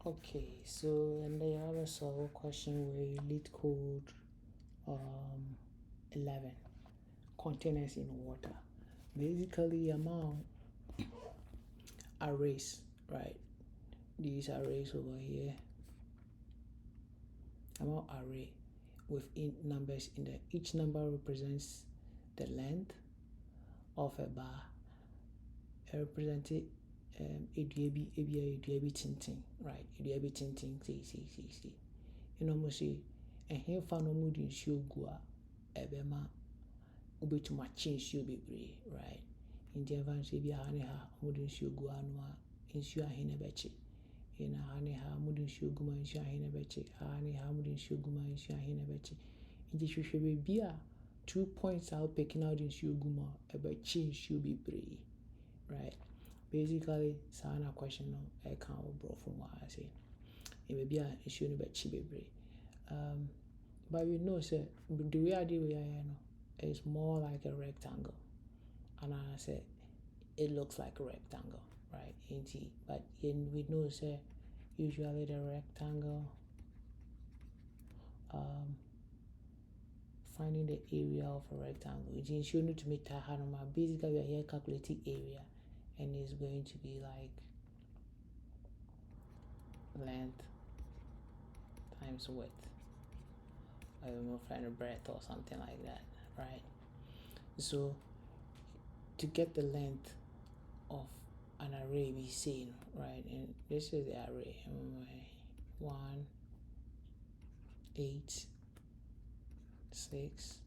Okay, so and they have a solve question where you Leetcode 11 containers in water. Basically, amount arrays, right? These arrays over here, amount array with numbers in there. Each number represents the length of a bar. Represented a tinting, right? A tinting, see. You know, see, and here found no mood in show gua, ebema, ube to my chin should be brave, right? In the advance, if you honey ha, wouldn't show gua no, in show a hinnebechi. In a honey ha, wouldn't show guma in show a hinnebechi, honey ha, wouldn't show guma in show a hinnebechi. In the should be beer, 2 points out picking out in show guma, about chin should be brave, right? Basically, sana question no, I can't bro from what I say. It may be a issue no but cheap. But we know say the way I do it is more like a rectangle. And I say it looks like a rectangle, right? But we know say usually the rectangle finding the area of a rectangle. It is you need to make basically we are here calculating area. And it's going to be like length times width. I don't know, find a breadth or something like that, right? So to get the length of an array we see, right? And this is the array. 1, 8, 6,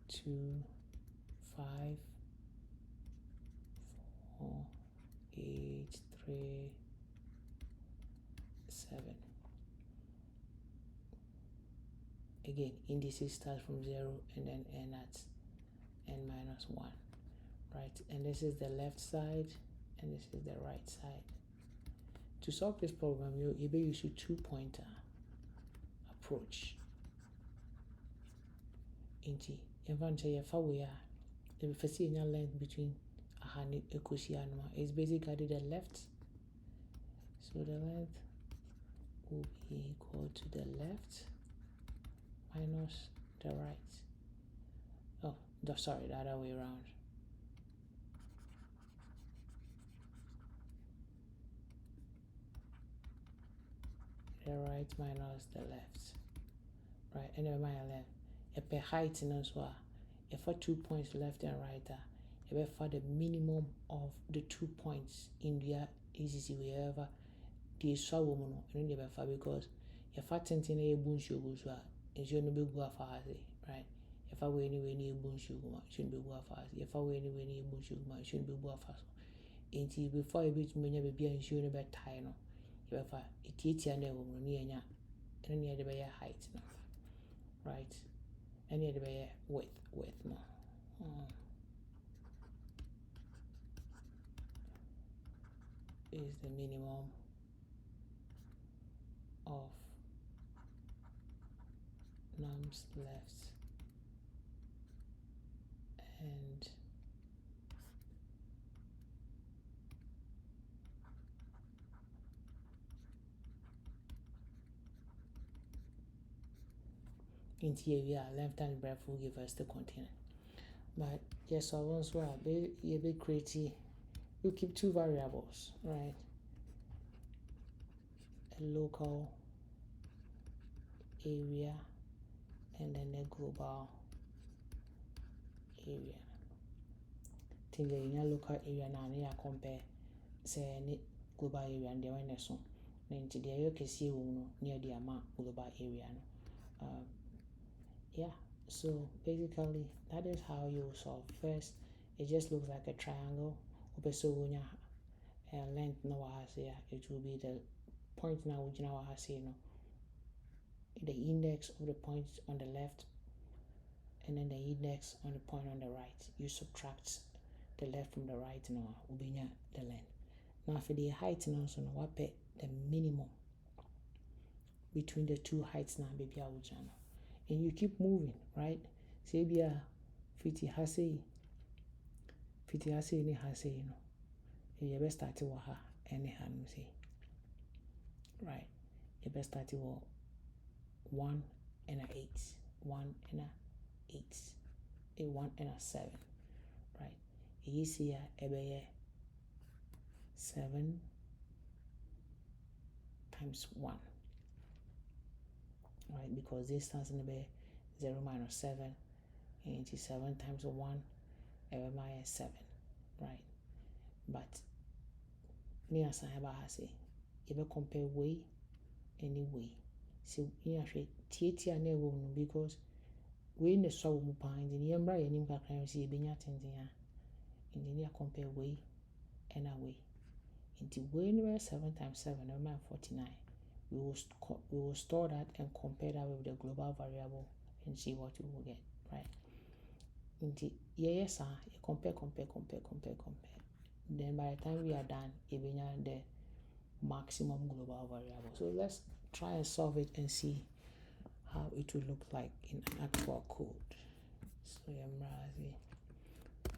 2, 5, 4, 8, 3, 7. Again, indices start from 0 and then n at n minus 1, right? And this is the left side and this is the right side. To solve this problem, you use a 2-pointer approach. Inti, if you see a length between is basically the left. So the length will be equal to the left minus the right. Oh, sorry, the other way around. The right minus the left. Right, and then my left. If the height in as well, if for 2 points left and right, if for the minimum of the 2 points in the easy wherever the swallow woman and the because if I tend a boon sugar, it's your no big right? If I were anywhere near boon sugar, shouldn't be go fast. If I were anywhere near boon sugar, shouldn't be go fast. Until before you beat me, be and show a bit tie no. If I eat your never near and near the height, no. Right? And near the width, no. Is the minimum of nums left and interior left and breadth will give us the container. But yes, I once were a bit creative. You keep 2 variables, right? A local area and then a global area. Think in a local area now, I compare say any global area and the one so. Then to the you can see near the amount global area. Yeah, so basically that is how you solve. First, it just looks like a triangle. Length no here, it will be the point now which now has the index of the point on the left and then the index on the point on the right. You subtract the left from the right now will be the length. Now for the height now, so now what the minimum between the 2 heights now baby and you keep moving, right? Say be a 50 has a ni has a you best start to waha any hand say right? You best start with 1 and a 8, 1 and a 8, a 1 and a 7, right? You see a 7 times 1, right? Because this stands in the 0 minus 7, and 7 times 1, ever minus 7, right? But near Sahaba has you compare way anyway. So you actually tia never because we in the saw mupine in the embra and in background see benya tending engineer compare way and away. Into way number 7 times 7, number 49. We will store that and compare that with the global variable and see what we will get, right? Into yes, you compare. Then by the time we are done, you bring the maximum global variable. So let's try and solve it and see how it will look like in actual code.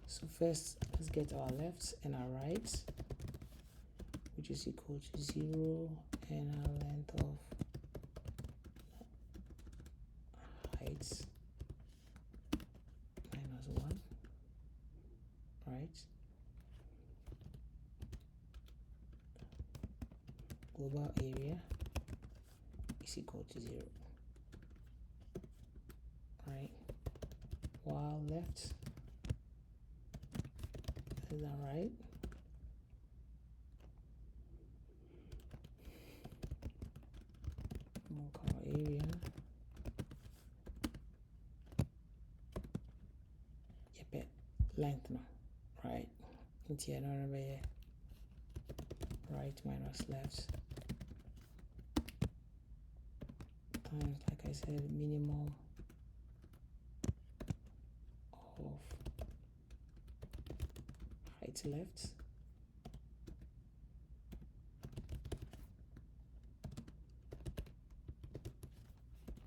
So first, let's get our lefts and our rights, which is equal to 0 and our length of heights minus 1, right? Global area is equal to 0, right? While left is that right? Local area length no, right? Into another right minus left times, like I said, minimum of height left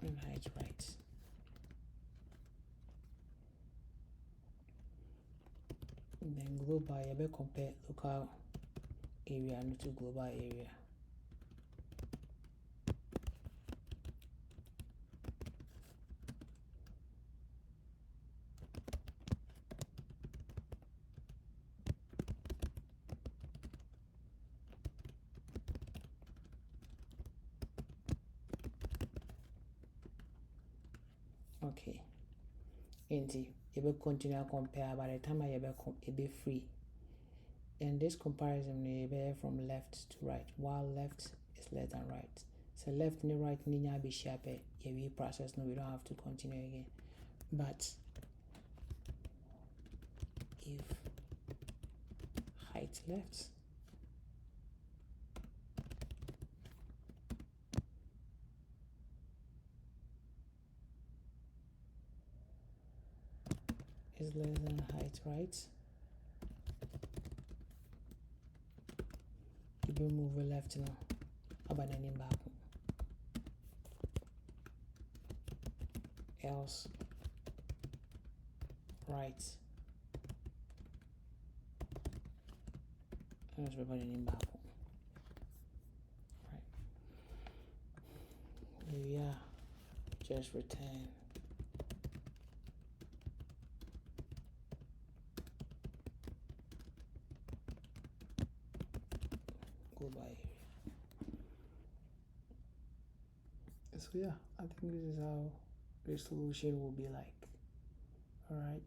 and height right. And then global, you better compare local area to global area. Okay. And you will continue to compare by the time you be free. And this comparison you be from left to right, while left is less than right. So left and right need to be sharp. We process no, we don't have to continue again. But if height left is less than height right, you will move left now. Abandoning back. Else right. And it's abandoning back. Right. Here we are. Just return. Global area. So yeah, I think this is how the solution will be like. Alright.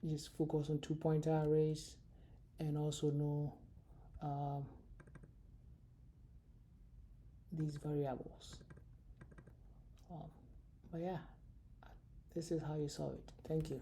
Just focus on 2-point arrays and also know these variables. But yeah, this is how you solve it. Thank you.